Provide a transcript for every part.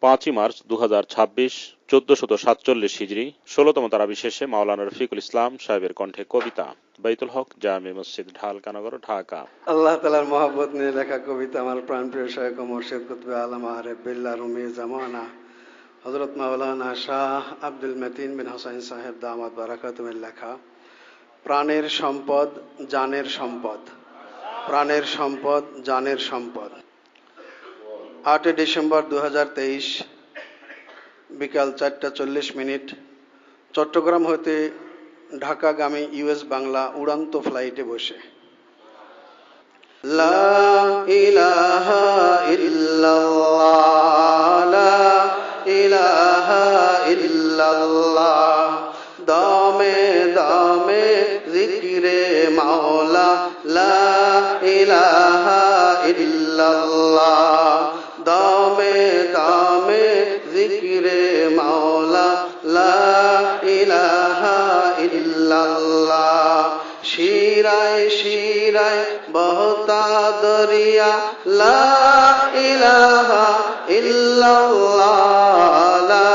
5ই March 2026, 1447 হিজরি, 16তম তারাবি শেষে মাওলানা রফিকুল ইসলাম সাহেবের কণ্ঠে কবিতা। বাইতুল হক জামে মসজিদ, ঢালকানগর, ঢাকা। আল্লাহ তাআলার মহব্বত নিয়ে লেখা কবিতা আমার প্রাণপ্রিয় শায়খ ও মুর্শিদ কুতুবে আলম আরিফ বিল্লাহ রুমি জামানা হযরত মাওলানা শাহ আব্দুল মতিন বিন হোসেন সাহেব দামাত বারাকাতুহুর লেখা। প্রাণের সম্পদ, জানের সম্পদ, প্রাণের সম্পদ, জানের সম্পদ। 8 ডিসেম্বর 2023 বিকাল 4:40 চট্টগ্রাম হতে ঢাকাগামী ইউএস বাংলা উড়ান্ত ফ্লাইটে বসে লা ইলাহা ইল্লাল্লাহ, লা ইলাহা ইল্লাল্লাহ, দমে দমে জিকিরে মাওলা, লা ইলাহা ইল্লাল্লাহ, দমে দমে জিকিরে মাওলা, লা ইলাহা ইল্লাল্লাহ। শিরায় শিরায় বহতা দরিয়া, লা ইলাহা ইল্লাল্লাহ, লা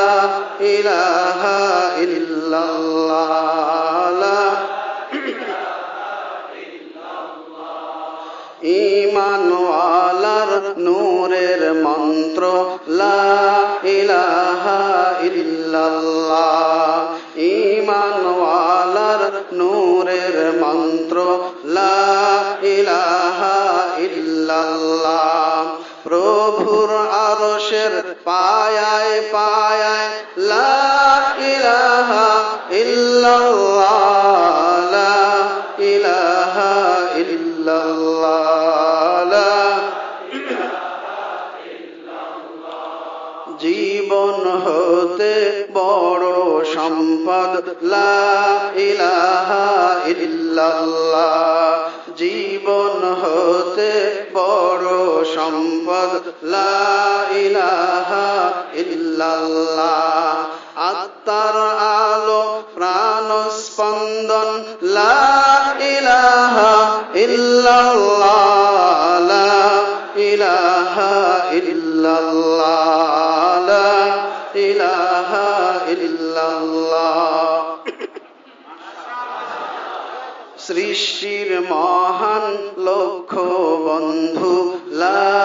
ইলাহা ইল্লাল্লাহ। ঈমানওয়ালার নূরের মন্ত্র, লা ইলাহা ইল্লাল্লাহ, ঈমানওয়ালার নূরের মন্ত্র, লা ইলাহা ইল্লাল্লাহ। প্রভুর আরশের পায়ায় পায়ায়, লা ইলাহা ইল্লাল্লাহ, লা ইলাহা ইল্লাল্লাহ। জীবন হতে বড় সম্পদ, লা ইলাহা ইল্লাল্লাহ, জীবন হতে বড় সম্পদ, লা ইলাহা ইল্লাল্লাহ। আত্মার আলো প্রাণ স্পন্দন, লা ইলাহা ইল্লাল্লাহ, লা ইলাহা ইল্লাল্লাহ, লা ইলাহা ইল্লাল্লাহ। সৃষ্টির মহান লক্ষ্য বন্ধু, লা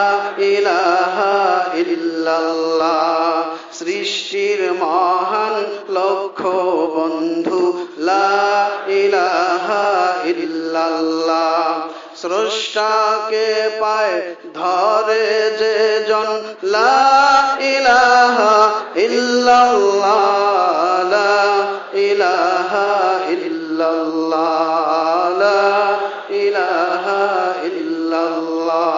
ইলাহা ইল্লাল্লাহ, সৃষ্টির মহান লক্ষ্য বন্ধু, লা ইলাহা ইল্লাল্লাহ। স্রষ্টাকে পায় ধরে যে জন, লা ইলাহা ইল্লাল্লাহ, লা ইলাহা ইল্লাল্লাহ, লা ইলাহা ইল্লাল্লাহ।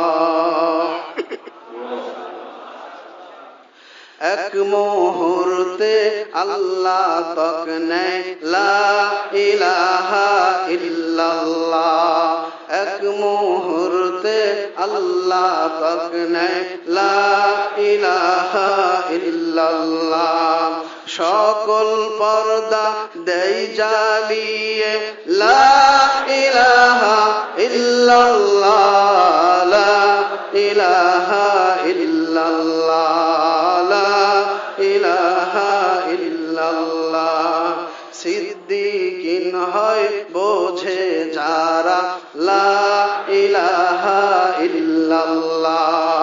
এক মুহূর্তে আল্লাহ তক নেয়, লা ইলাহা ইল্লাল্লাহ, এক মুহূর্তে আল্লাহ তক নেয়, লা ইলাহা ইল্লাল্লাহ। সকল পর্দা দেয় জ্বালিয়ে, লা ইলাহা ইল্লাল্লাহ, লা ইলাহা ইল্লাল্লাহ, লা ইলাহা ইল্লাল্লাহ। সিদ্দিকিন হয় বোঝে যারা, লা ইলাহা ইল্লাল্লাহ,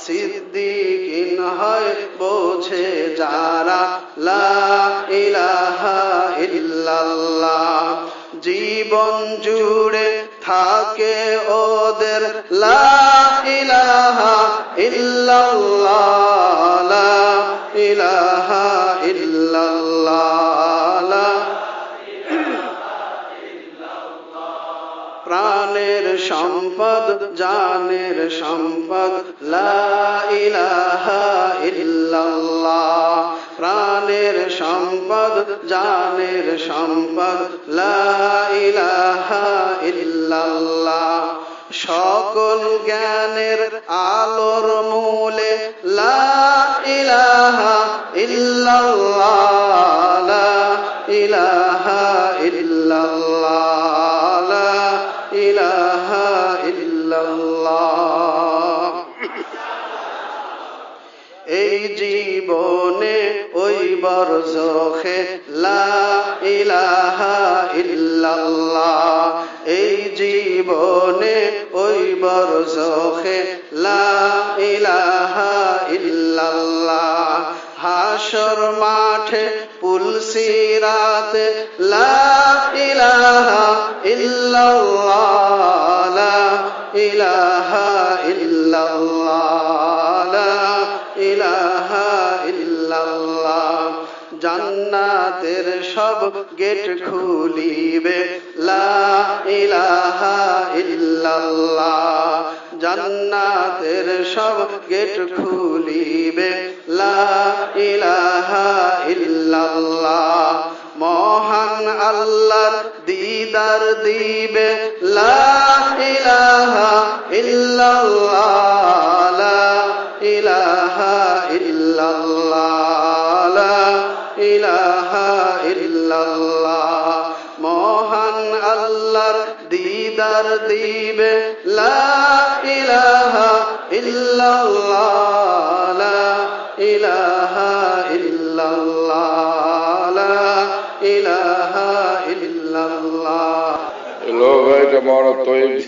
সিদ্দিকিন হয় বোঝে যারা, লা ইলাহা ইল্লাল্লাহ। জীবন জুড়ে থাকে ওদের, লা ইলাহা ইল্লাল্লাহ, লা ইলাহা ইল্লাল্লাহ, লা প্রাণের সম্পদ, জানের সম্পদ, লা ইলাহা ইল্লাল্লাহ, প্রাণের সম্পদ, জানের সম্পদ, লা ইলাহা ইল্লাল্লাহ। সকল জ্ঞানের আলোর মূলে, লা ইলাহা ইল্লাল্লাহ, লা ইলাহা ইল্লাল্লাহ, লা ইলাহা ইল্লাল্লাহ। এই জীবনে ওই বরজখে লা ইলাহা ইল্লাল্লাহ, এই জীবনে ওই বরজখে লা ইলাহা ইল্লাল্লাহ, হাসর মাঠে পুলসিরাতে লা ইলাহা ইল্লাল্লাহ, লা ইলাহা ইল্লাল্লাহ, লা ইলাহা ইল্লাল্লাহ। জান্নাতের সব গেট খুলিবে লা ইলাহা ইল্লাল্লাহ, জান্নাতের সব গেট খুলিবে লা ইলাহা ইল্লাল্লাহ। মহান আল্লাহর দিদার দিবে লা ইলাহা ইল্লাল্লাহ, লা ইলাহা ইল্লাল্লাহ, লা ইলাহা ইল্লাল্লাহ। মহান আল্লাহর দিদার দিবে লা ইলাহা ইল্লাল্লাহ, লা ইলাহা ইল্লাল্লাহ, লা ইলাহা ইল্লাল্লাহ। লোক এটা বড় তৈরি